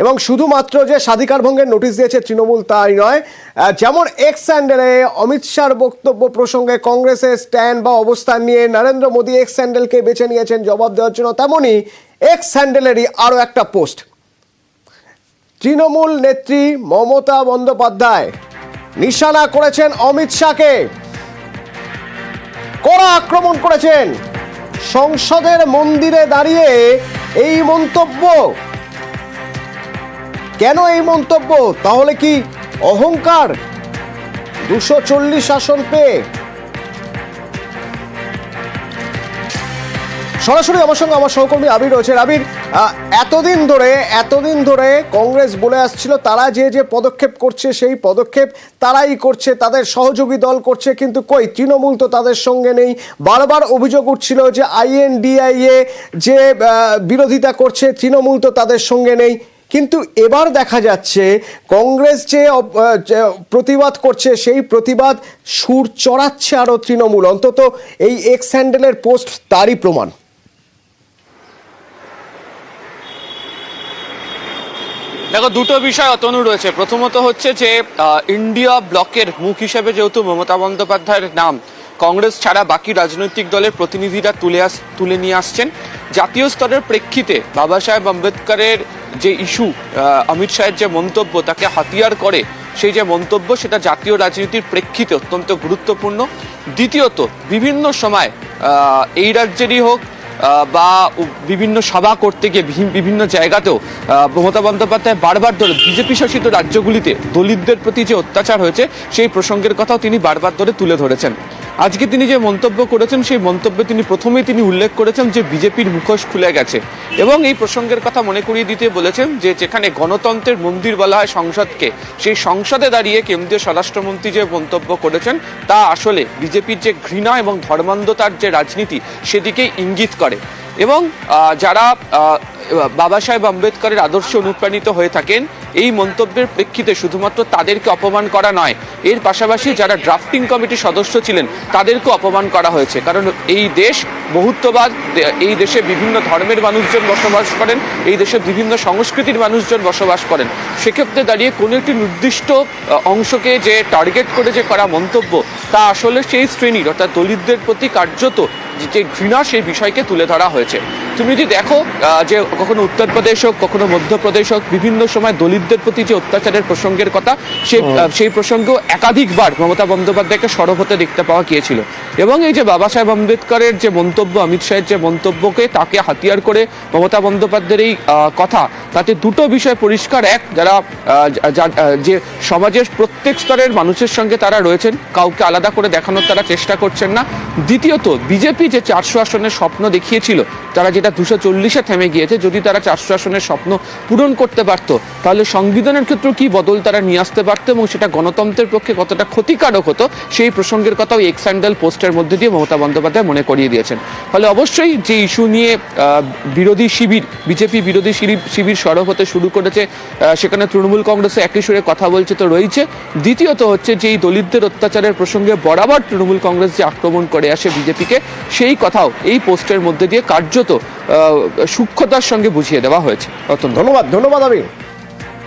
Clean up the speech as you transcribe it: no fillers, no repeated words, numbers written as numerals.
এবং শুধুমাত্র যে স্বাধিকার ভঙ্গের নোটিশ দিয়েছে তৃণমূল তাই নয়, যেমন এক্স স্যান্ডেলে অমিত শাহর বক্তব্য প্রসঙ্গে কংগ্রেসের স্ট্যান্ড বা অবস্থান নিয়ে নরেন্দ্র মোদী এক্স স্যান্ডেলকে বেছে নিয়েছেন জবাব দেওয়ার জন্য, তেমনই এক্স স্যান্ডেলেরই আরও একটা পোস্ট। তৃণমূল নেত্রী মমতা বন্দ্যোপাধ্যায় নিশানা করেছেন অমিত শাহকে, কড়া আক্রমণ করেছেন। সংসদের মন্দিরে দাঁড়িয়ে এই মন্তব্য, কেন এই মন্তব্য? তাহলে কি অহংকার 240 আসন পেয়ে? সরাসরি আমার সঙ্গে আমার সহকর্মী আবির রয়েছে। আবির, এতদিন ধরে কংগ্রেস বলে আসছিল তারা যে যে পদক্ষেপ করছে সেই পদক্ষেপ তারাই করছে, তাদের সহযোগী দল করছে, কিন্তু কই তৃণমূল তো তাদের সঙ্গে নেই। বারবার অভিযোগ উঠছিল যে INDIA যে বিরোধিতা করছে তৃণমূল তো তাদের সঙ্গে নেই, কিন্তু এবার দেখা যাচ্ছে কংগ্রেস যে প্রতিবাদ করছে সেই প্রতিবাদ সুর চড়াচ্ছে আরো তৃণমূল। অন্তত এই এক্স হ্যান্ডেলের পোস্ট তারই প্রমাণ। দেখো, দুটো বিষয় অতনু রয়েছে। প্রথমত হচ্ছে যে ইন্ডিয়া ব্লকের মুখ হিসেবে যেহেতু মমতা বন্দ্যোপাধ্যায়ের নাম, কংগ্রেস ছাড়া বাকি রাজনৈতিক দলের প্রতিনিধিরা তুলে নিয়ে আসছেন। জাতীয় স্তরের প্রেক্ষিতে বাবা সাহেব আম্বেদকরের যে ইস্যু, অমিত শাহের যে মন্তব্য তাকে হাতিয়ার করে সেই যে মন্তব্য, সেটা জাতীয় রাজনীতির প্রেক্ষিতে অত্যন্ত গুরুত্বপূর্ণ। দ্বিতীয়ত, বিভিন্ন সময় এই রাজ্যেরই হোক বা বিভিন্ন সভা করতে গিয়ে বিভিন্ন জায়গাতেও মমতা বন্দ্যোপাধ্যায় বারবার ধরে বিজেপি শাসিত রাজ্যগুলিতে দলিতদের প্রতি যে অত্যাচার হয়েছে সেই প্রসঙ্গের কথাও তিনি বারবার ধরে তুলে ধরেছেন। আজকে তিনি যে মন্তব্য করেছেন সেই মন্তব্যে তিনি উল্লেখ করেছেন যে বিজেপির মুখোশ খুলে গেছে, এবং এই প্রসঙ্গের কথা মনে করিয়ে দিতে বলেছেন যে যেখানে গণতন্ত্রের মন্দির বলা হয় সংসদকে, সেই সংসদে দাঁড়িয়ে কেন্দ্রীয় স্বরাষ্ট্রমন্ত্রী যে মন্তব্য করেছেন তা আসলে বিজেপির যে ঘৃণা এবং ধর্মান্ধতার যে রাজনীতি সেদিকেই ইঙ্গিত করে। এবং যারা বাবা সাহেব আম্বেদকরের আদর্শে অনুপ্রাণিত হয়ে থাকেন, এই মন্তব্যের প্রেক্ষিতে শুধুমাত্র তাদেরকে অপমান করা নয়, এর পাশাপাশি যারা ড্রাফটিং কমিটির সদস্য ছিলেন তাদেরকে অপমান করা হয়েছে। কারণ এই দেশ বহুত্ববাদ, এই দেশে বিভিন্ন ধর্মের মানুষজন বসবাস করেন, এই দেশে বিভিন্ন সংস্কৃতির মানুষজন বসবাস করেন। সেক্ষেত্রে দাঁড়িয়ে কোনো একটি নির্দিষ্ট অংশকে যে টার্গেট করে যে করা মন্তব্য, তা আসলে সেই শ্রেণীর অর্থাৎ দলিতদের প্রতি কার্যত যে ঘৃণা সেই বিষয়কে তুলে ধরা হয়েছে। তুমি যদি দেখো যে কখনো উত্তরপ্রদেশ হোক, কখনো মধ্যপ্রদেশ হোক, বিভিন্ন সময় দলিতদের প্রতি যে অত্যাচারের প্রসঙ্গের কথা, সেই প্রসঙ্গেও একাধিকবার মমতা বন্দ্যোপাধ্যায়কে সরব হতে দেখতে পাওয়া গিয়েছিল। এবং এই যে বাবা সাহেব আম্বেদকরের যে মন্তব্য, অমিত শাহের যে মন্তব্যকে তাকে হাতিয়ার করে মমতা বন্দ্যোপাধ্যায়ের এই কথা, তাতে দুটো বিষয় পরিষ্কার। এক, যারা যে সমাজের প্রত্যেক স্তরের মানুষের সঙ্গে তারা রয়েছেন, কাউকে আলাদা করে দেখানোর তারা চেষ্টা করছেন না। দ্বিতীয়ত, বিজেপি যে 400 আসনের স্বপ্ন দেখিয়েছিল, তারা যেটা 240-এ থেমে গিয়েছে, যদি তারা 400 আসনের স্বপ্ন পূরণ করতে পারত তাহলে সংবিধানের ক্ষেত্রেও কি বদল তারা নিয়ে আসতে পারত এবং সেটা গণতন্ত্রের পক্ষে কতটা ক্ষতিকারক হতো, সেই প্রসঙ্গের কথাও এক্স হ্যান্ডেল পোস্টের মধ্যে দিয়ে মমতা বন্দ্যোপাধ্যায় মনে করিয়ে দিয়েছেন। ফলে অবশ্যই যে ইস্যু নিয়ে বিরোধী শিবির, বিজেপি বিরোধী শিবির সরব হতে শুরু করেছে, সেখানে তৃণমূল কংগ্রেসে একই সুরে কথা বলছে তো রয়েছে। দ্বিতীয়ত হচ্ছে যে এই দলিতদের অত্যাচারের প্রসঙ্গে বরাবর তৃণমূল কংগ্রেস যে আক্রমণ করে আসে বিজেপিকে, সেই কথাও এই পোস্টের মধ্যে দিয়ে কার্যত সূক্ষ্মতার সঙ্গে বুঝিয়ে দেওয়া হয়েছে। ধন্যবাদ আবির।